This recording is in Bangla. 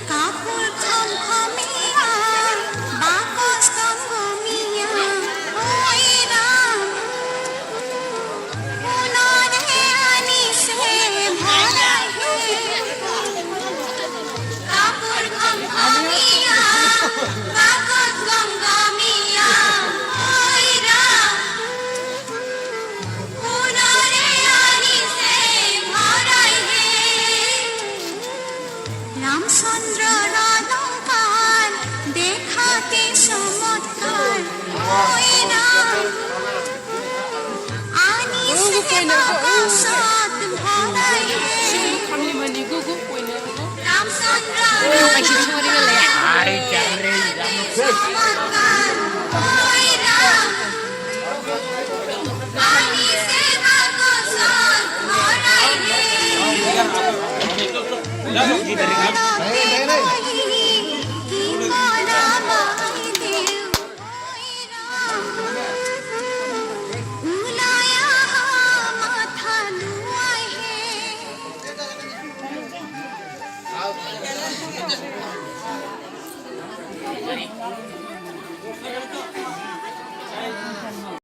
কাপড় খমখমিয়া বাকস তঙ্গমিয়া ওই রাম পুনরে আনিসে ভরা হে কাপড় খমখমিয়া বাকস তঙ্গমিয়া ওই রাম পুনরে আনিসে ভরা হে রামচন্দ্র অলঙ্কার দেখাতে চমৎকার ওই রাম আনিছে বাকসত ভৰাই হে রামচন্দ্র চমৎকার ওই রাম আনিছে বাকসত ভৰাই হে